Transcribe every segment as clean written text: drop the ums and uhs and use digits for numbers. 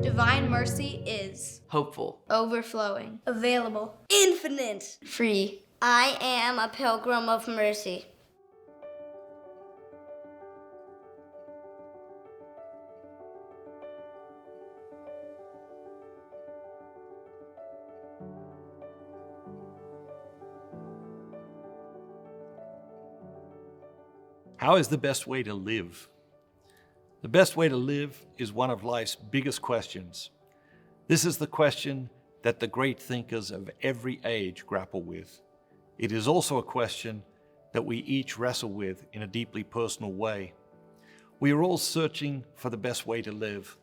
Divine mercy is hopeful, overflowing, available, infinite, free. I am a pilgrim of mercy. How is the best way to live? The best way to live is one of life's biggest questions. This is the question that the great thinkers of every age grapple with. It is also a question that we each wrestle with in a deeply personal way. We are all searching for the best way to live.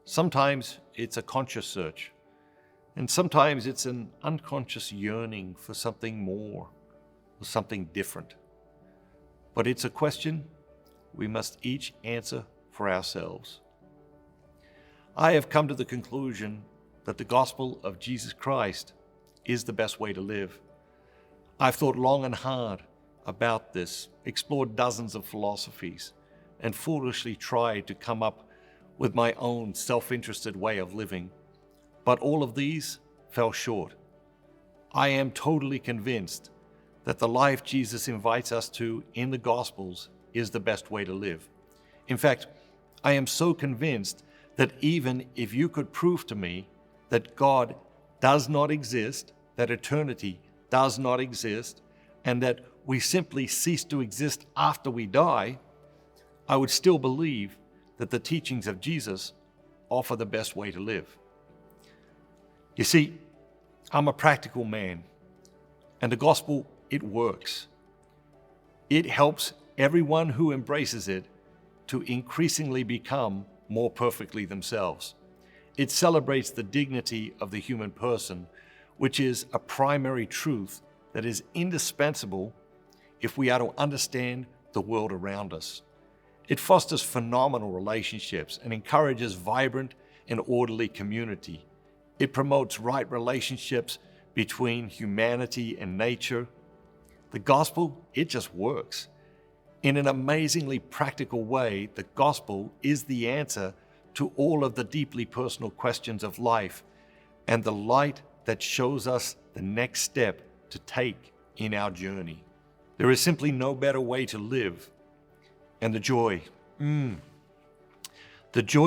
Sometimes it's a conscious search, and sometimes it's an unconscious yearning for something more or something different. But it's a question we must each answer for ourselves. I have come to the conclusion that the gospel of Jesus Christ is the best way to live. I've thought long and hard about this, explored dozens of philosophies, and foolishly tried to come up with my own self-interested way of living. But all of these fell short. I am totally convinced that the life Jesus invites us to in the Gospels is the best way to live. In fact, I am so convinced that even if you could prove to me that God does not exist, that eternity does not exist, and that we simply cease to exist after we die, I would still believe that the teachings of Jesus offer the best way to live. You see, I'm a practical man, and the gospel, it works. It helps everyone who embraces it to increasingly become more perfectly themselves. It celebrates the dignity of the human person, which is a primary truth that is indispensable if we are to understand the world around us. It fosters phenomenal relationships and encourages vibrant and orderly community. It promotes right relationships between humanity and nature. The gospel, it just works. In an amazingly practical way, the gospel is the answer to all of the deeply personal questions of life and the light that shows us the next step to take in our journey. There is simply no better way to live. And the joy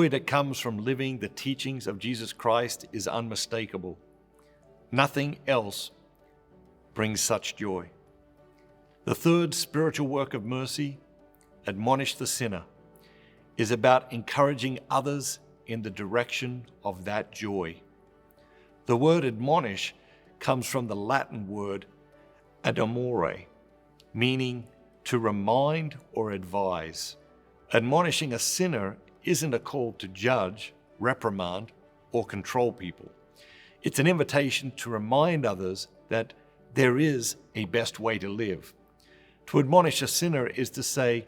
that comes from living the teachings of Jesus Christ is unmistakable. Nothing else brings such joy. The third spiritual work of mercy, Admonish the sinner, is about encouraging others in the direction of that joy. The word admonish comes from the Latin word admore, meaning to remind or advise. Admonishing a sinner isn't a call to judge, reprimand, or control people. It's an invitation to remind others that there is a best way to live. To admonish a sinner is to say,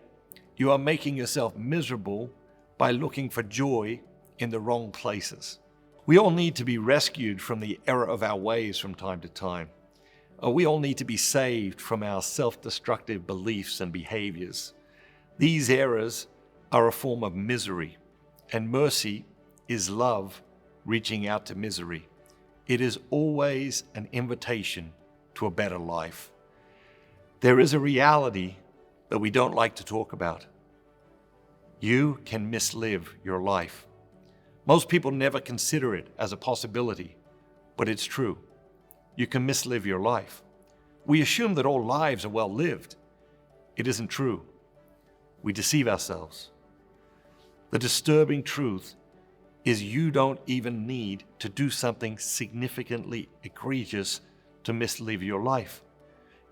you are making yourself miserable by looking for joy in the wrong places. We all need to be rescued from the error of our ways from time to time. We all need to be saved from our self-destructive beliefs and behaviors. These errors are a form of misery, and mercy is love reaching out to misery. It is always an invitation to a better life. There is a reality that we don't like to talk about. You can mislive your life. Most people never consider it as a possibility, but it's true. You can mislive your life. We assume that all lives are well lived. It isn't true. We deceive ourselves. The disturbing truth is you don't even need to do something significantly egregious to mislive your life.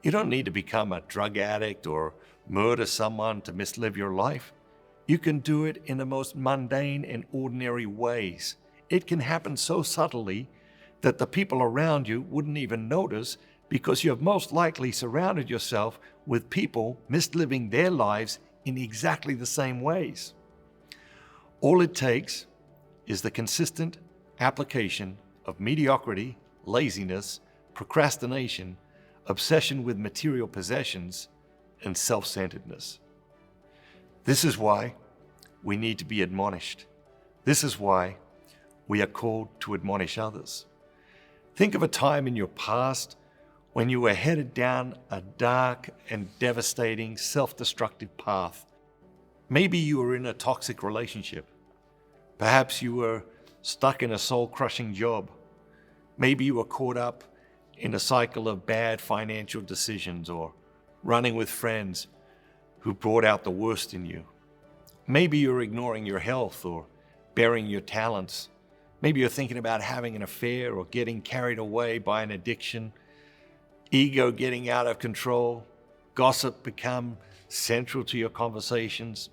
You don't need to become a drug addict or murder someone to mislive your life. You can do it in the most mundane and ordinary ways. It can happen so subtly that the people around you wouldn't even notice because you have most likely surrounded yourself with people misliving their lives in exactly the same ways. All it takes is the consistent application of mediocrity, laziness, procrastination, obsession with material possessions, and self-centeredness. This is why we need to be admonished. This is why we are called to admonish others. Think of a time in your past when you were headed down a dark and devastating, self-destructive path. Maybe you were in a toxic relationship. Perhaps you were stuck in a soul-crushing job. Maybe you were caught up in a cycle of bad financial decisions or running with friends who brought out the worst in you. Maybe you're ignoring your health or burying your talents. Maybe you're thinking about having an affair or getting carried away by an addiction, ego getting out of control, gossip become central to your conversations.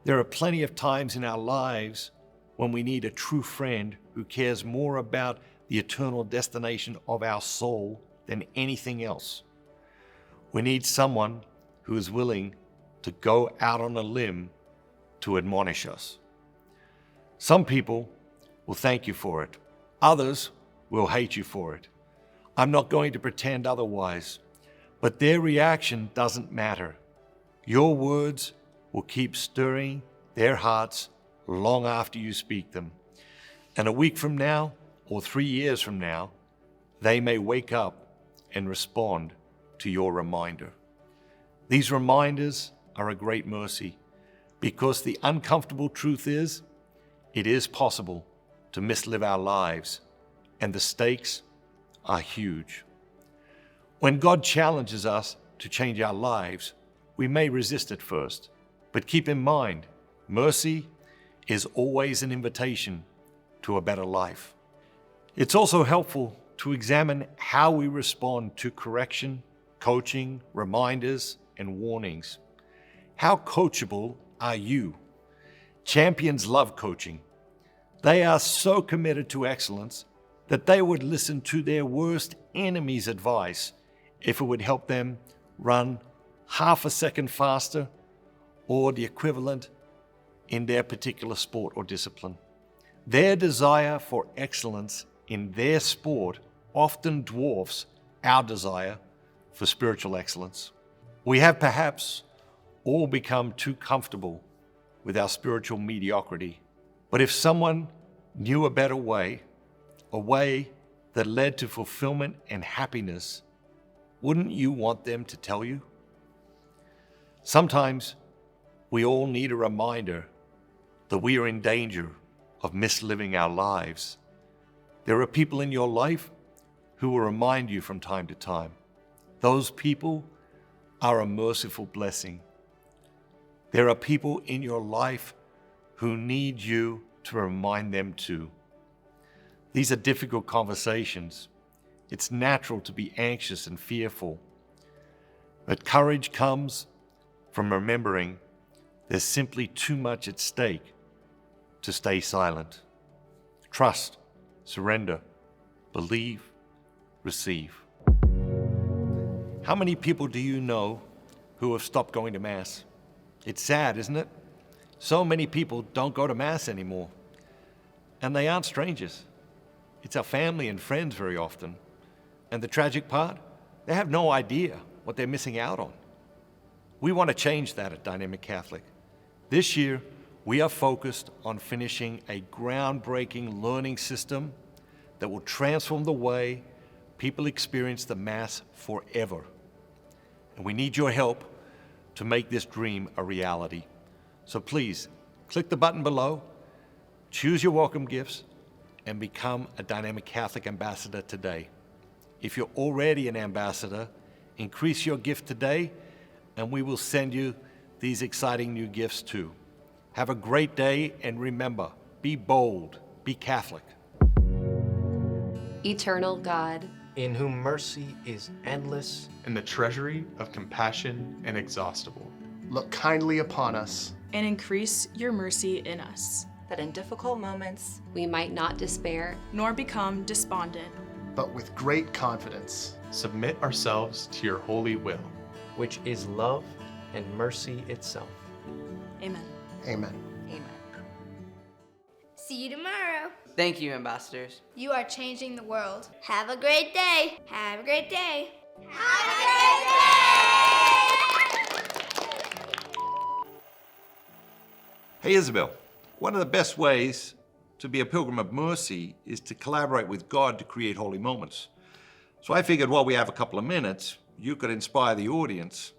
There are plenty of times in our lives when we need a true friend who cares more about the eternal destination of our soul than anything else. We need someone who is willing to go out on a limb to admonish us. Some people will thank you for it. Others will hate you for it. I'm not going to pretend otherwise, but their reaction doesn't matter. Your words will keep stirring their hearts long after you speak them. And a week from now, or 3 years from now, they may wake up and respond to your reminder. These reminders are a great mercy because the uncomfortable truth is, it is possible to mislive our lives, and the stakes are huge. When God challenges us to change our lives, we may resist at first, but keep in mind, mercy is always an invitation to a better life. It's also helpful to examine how we respond to correction, coaching, reminders, and warnings. How coachable are you? Champions love coaching. They are so committed to excellence that they would listen to their worst enemy's advice if it would help them run half a second faster or the equivalent in their particular sport or discipline. Their desire for excellence in their sport often dwarfs our desire for spiritual excellence. We have perhaps all become too comfortable with our spiritual mediocrity. But if someone knew a better way, a way that led to fulfillment and happiness, wouldn't you want them to tell you? Sometimes we all need a reminder that we are in danger of misliving our lives. There are people in your life who will remind you from time to time. Those people are a merciful blessing. There are people in your life who need you to remind them too. These are difficult conversations. It's natural to be anxious and fearful. But courage comes from remembering there's simply too much at stake to stay silent. Trust, surrender, believe, receive. How many people do you know who have stopped going to Mass? It's sad, isn't it? So many people don't go to Mass anymore. And they aren't strangers. It's our family and friends very often. And the tragic part, they have no idea what they're missing out on. We want to change that at Dynamic Catholic. This year, we are focused on finishing a groundbreaking learning system that will transform the way people experience the Mass forever. And we need your help to make this dream a reality. So please, click the button below, choose your welcome gifts, and become a Dynamic Catholic ambassador today. If you're already an ambassador, increase your gift today, and we will send you these exciting new gifts too. Have a great day, and remember, be bold, be Catholic. Eternal God, in whom mercy is endless, and the treasury of compassion inexhaustible. Look kindly upon us, and increase your mercy in us, that in difficult moments we might not despair, nor become despondent, but with great confidence submit ourselves to your holy will, which is love and mercy itself. Amen. Amen. Amen. See you tomorrow. Thank you, ambassadors. You are changing the world. Have a great day. Have a great day. Have a great day! Hey, Isabel, one of the best ways to be a pilgrim of mercy is to collaborate with God to create holy moments. So I figured while we have a couple of minutes, you could inspire the audience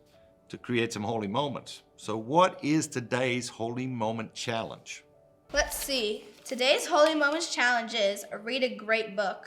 to create some holy moments. So what is today's Holy Moment Challenge? Let's see. Today's Holy Moments Challenge is read a great book.